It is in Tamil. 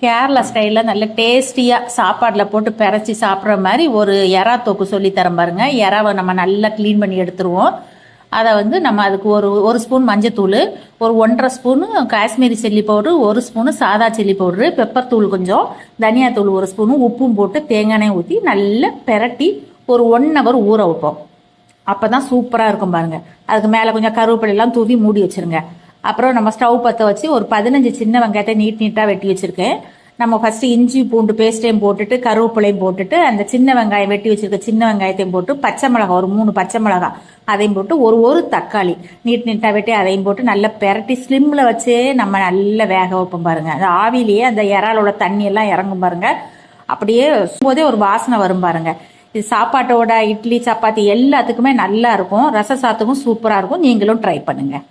கேரளா ஸ்டைலில் நல்ல டேஸ்டியாக சாப்பாடில் போட்டு பிறச்சி சாப்பிட்ற மாதிரி ஒரு எறா தொக்கு சொல்லித்தரேன் பாருங்க. எறாவை நம்ம நல்லா க்ளீன் பண்ணி எடுத்துருவோம். அதை வந்து நம்ம அதுக்கு ஒரு ஸ்பூன் மஞ்சத்தூள், ஒரு 1.5 spoon Kashmiri chilli powder, 1 spoon சாதா சில்லி பவுட்ரு, பெப்பர் தூள் கொஞ்சம், தனியாத்தூள் 1 ஸ்பூனு, உப்பும் போட்டு தேங்காய் எண்ணெய் ஊற்றி நல்லா பெரட்டி ஒரு 1 ஹவர் ஊற வைப்போம். அப்போ தான் சூப்பராக இருக்கும் பாருங்கள். அதுக்கு மேலே கொஞ்சம் கருவேப்பிலையெல்லாம் தூவி மூடி வச்சுருங்க. அப்புறம் நம்ம ஸ்டவ் பற்ற வச்சு ஒரு 15 சின்ன வெங்காயத்தை நீட்டாக வெட்டி வச்சுருக்கேன். நம்ம ஃபஸ்ட்டு இஞ்சி பூண்டு பேஸ்ட்டையும் போட்டுட்டு கருவேப்பிலையும் போட்டுட்டு அந்த சின்ன வெங்காயம் வெட்டி வச்சுருக்க சின்ன வெங்காயத்தையும் போட்டு பச்சை மிளகா ஒரு 3 பச்சை மிளகா அதையும் போட்டு ஒரு தக்காளி நீட்டாக வெட்டி அதையும் போட்டு நல்லா பெரட்டி ஸ்லிம்மில் வச்சே நம்ம நல்லா வேக வைப்போம் பாருங்கள். அந்த ஆவிலேயே அந்த இறாலோட தண்ணியெல்லாம் இறங்கும் பாருங்கள். அப்படியே போதே ஒரு வாசனை வரும் பாருங்கள். இது சாப்பாட்டோட இட்லி சப்பாத்தி எல்லாத்துக்குமே நல்லா இருக்கும். ரச சாத்துக்கும் சூப்பராக இருக்கும். நீங்களும் ட்ரை பண்ணுங்கள்.